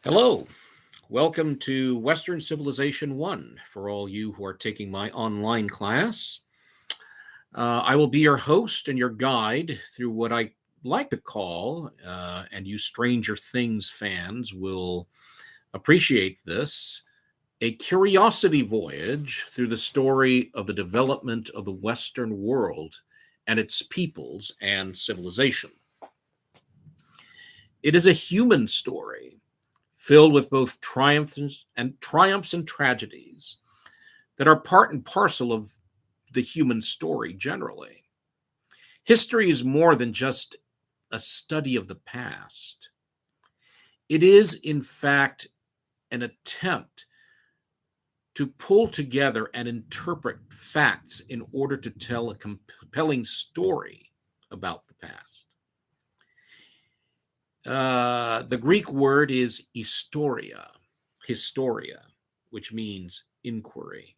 Hello, welcome to Western Civilization 1 for all you who are taking my online class. I will be your host and your guide through what I like to call, and you Stranger Things fans will appreciate this, a curiosity voyage through the story of the development of the Western world and its peoples and civilization. It is a human story filled with both triumphs and tragedies that are part and parcel of the human story generally. History is more than just a study of the past. It is, in fact, an attempt to pull together and interpret facts in order to tell a compelling story about the past. The Greek word is historia, which means inquiry.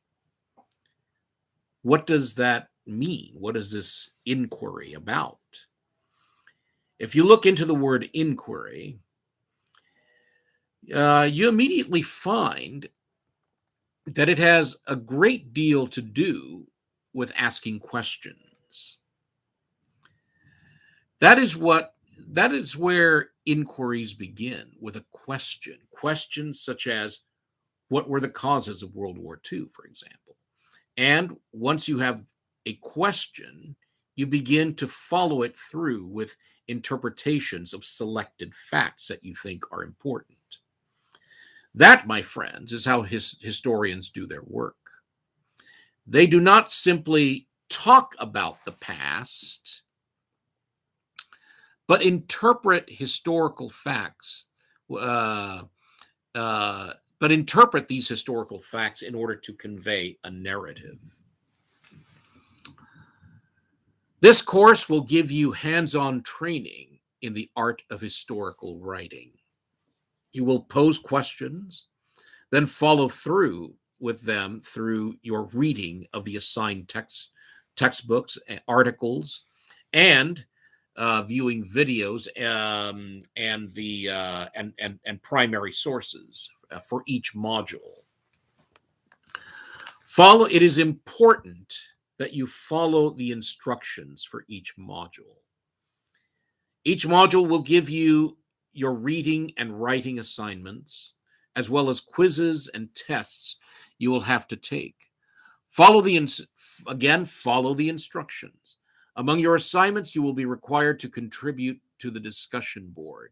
What does that mean? What is this inquiry about? If you look into the word inquiry, you immediately find that it has a great deal to do with asking questions. That is where inquiries begin, with a question. Questions such as, what were the causes of World War II, for example? And once you have a question, you begin to follow it through with interpretations of selected facts that you think are important. That, my friends, is how historians do their work. They do not simply talk about the past, but interpret historical facts, uh, but interpret these historical facts in order to convey a narrative. This course will give you hands-on training in the art of historical writing. You will pose questions, then follow through with them through your reading of the assigned textbooks, articles, and viewing videos and primary sources for each module. It is important that you follow the instructions for each module. Each module will give you your reading and writing assignments, as well as quizzes and tests you will have to take. Follow the instructions. Among your assignments, you will be required to contribute to the discussion board.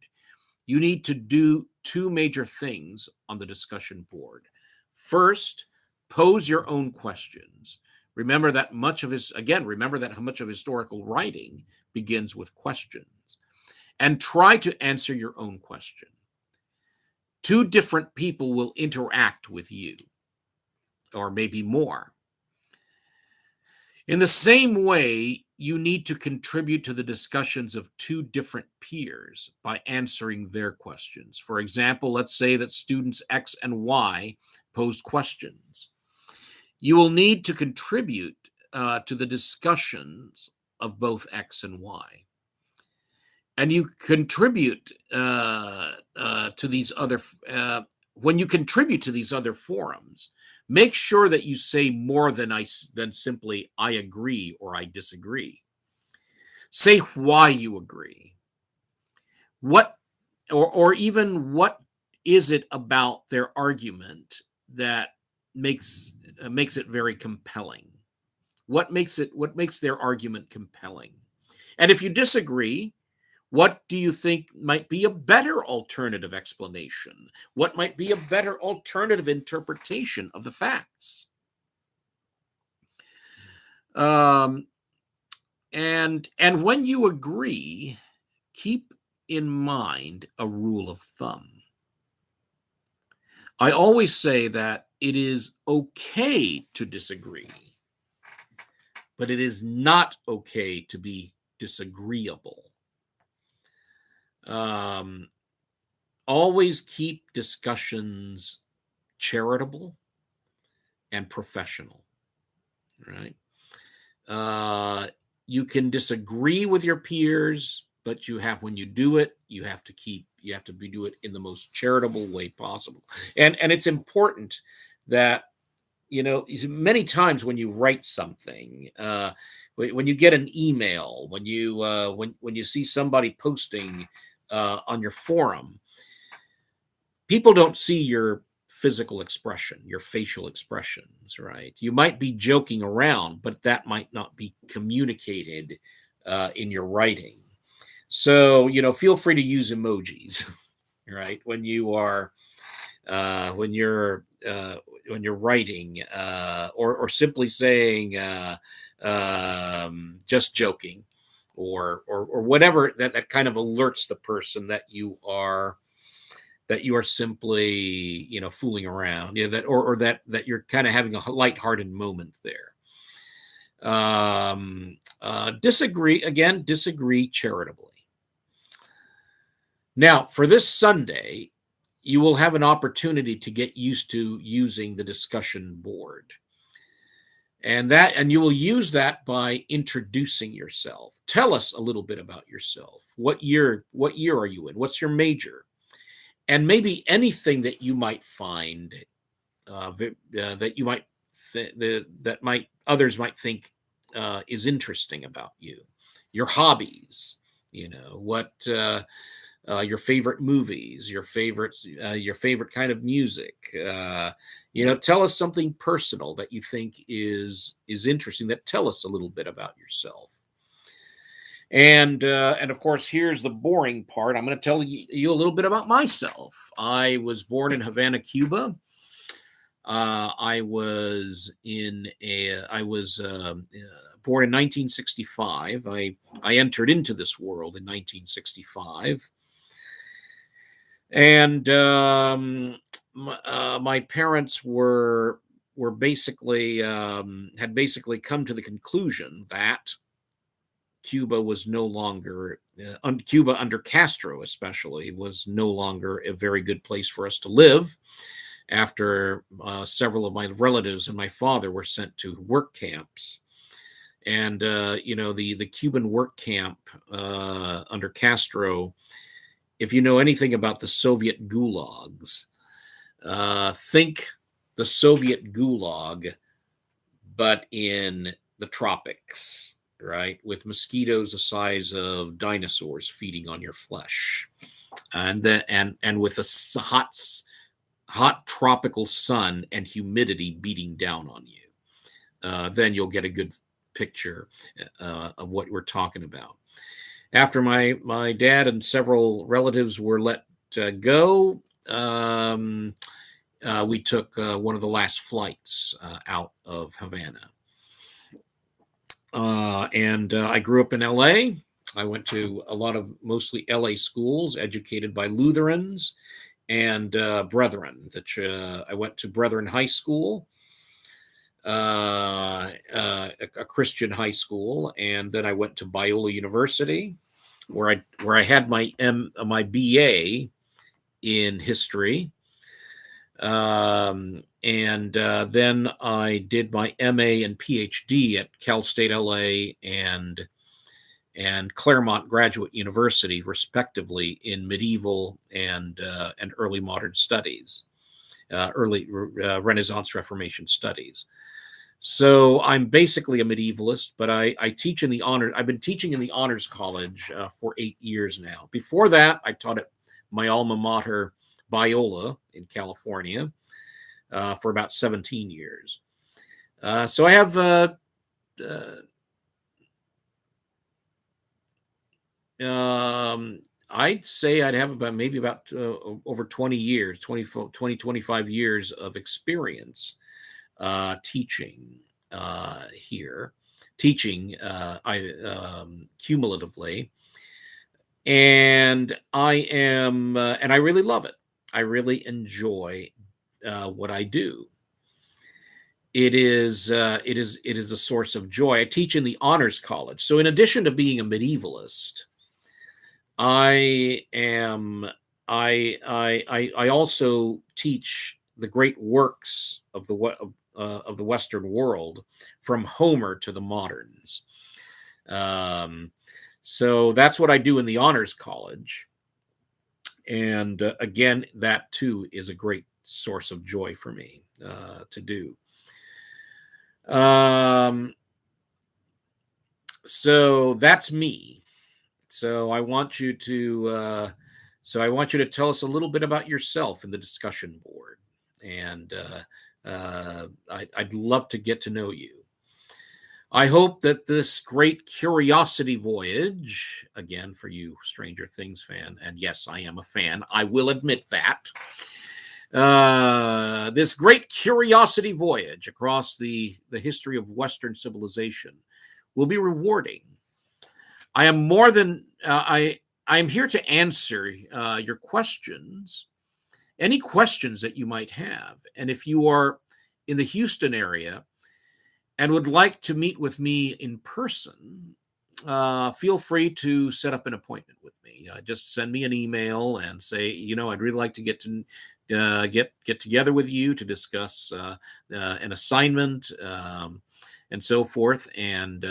You need to do two major things on the discussion board. First, pose your own questions. Remember that much of historical writing begins with questions. And try to answer your own question. Two different people will interact with you, or maybe more. In the same way, you need to contribute to the discussions of two different peers by answering their questions. For example, let's say that students X and Y posed questions. You will need to contribute to the discussions of both X and Y. And you contribute to these other, when you contribute to these other forums, make sure that you say more than simply I agree or I disagree. Say why you agree. What or even what is it about their argument that makes it very compelling? What makes their argument compelling? And if you disagree, what do you think might be a better alternative explanation? What might be a better alternative interpretation of the facts? And when you agree, keep in mind a rule of thumb. I always say that it is okay to disagree, but it is not okay to be disagreeable. Always keep discussions charitable and professional, right? You can disagree with your peers, but when you do it, you have to do it in the most charitable way possible. And it's important that, many times when you write something, when you get an email, when you see somebody posting on your forum, people don't see your physical expression, your facial expressions, right? You might be joking around, but that might not be communicated in your writing. So, feel free to use emojis, right? When you're writing, or simply saying, just joking, or whatever, that kind of alerts the person that you are simply, fooling around, that you're kind of having a lighthearted moment there. Disagree charitably. Now, for this Sunday, you will have an opportunity to get used to using the discussion board. And you will use that by introducing yourself. Tell us a little bit about yourself. What year are you in? What's your major? And maybe anything that you might find that you might others might think is interesting about you. Your hobbies, what your favorite movies, your favorite kind of music. Tell us something personal that you think is interesting. Tell us a little bit about yourself. And of course, here's the boring part. I'm going to tell you a little bit about myself. I was born in Havana, Cuba. I was born in 1965. I entered into this world in 1965, and my parents were basically had come to the conclusion that Cuba was no longer, Cuba under Castro especially, was no longer a very good place for us to live, after several of my relatives and my father were sent to work camps. And, the Cuban work camp under Castro, if you know anything about the Soviet gulags, think the Soviet gulag, but in the tropics, right? With mosquitoes the size of dinosaurs feeding on your flesh. And with a hot tropical sun and humidity beating down on you. Then you'll get a good picture of what we're talking about. After my dad and several relatives were let go, we took one of the last flights out of Havana. And I grew up in LA. I went to mostly LA schools, educated by Lutherans and Brethren. I went to Brethren High School, a Christian high school, and then I went to Biola University, where I had my BA in history, and then I did my MA and PhD at Cal State LA and Claremont Graduate University, respectively, in medieval and early modern studies, early Renaissance Reformation studies. So I'm basically a medievalist, but I teach in the honors. I've been teaching in the Honors College for 8 years now. Before that, I taught at my alma mater, Biola, in California, for about 17 years. So I have I'd say I'd have about over 20 years, 25 years of experience teaching here, cumulatively. And I really love it. I really enjoy what I do. It is a source of joy. I teach in the Honors College. So in addition to being a medievalist, I also teach the great works of the Western world, from Homer to the moderns. So that's what I do in the Honors College. And again, that too is a great source of joy for me to do. So that's me. So I want you to tell us a little bit about yourself in the discussion board, and I'd love to get to know you. I hope that this great curiosity voyage, again, for you Stranger Things fan, and yes, I am a fan, I will admit that, this great curiosity voyage across the history of Western civilization will be rewarding. I am more than, I am here to answer your questions, any questions that you might have. And if you are in the Houston area and would like to meet with me in person, feel free to set up an appointment with me. Just send me an email and say, I'd really like to get together with you to discuss an assignment and so forth, and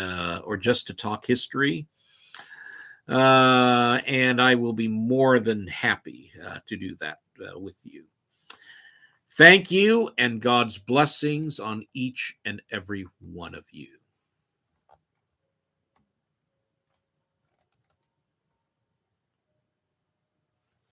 or just to talk history. And I will be more than happy to do that with you. Thank you, and God's blessings on each and every one of you.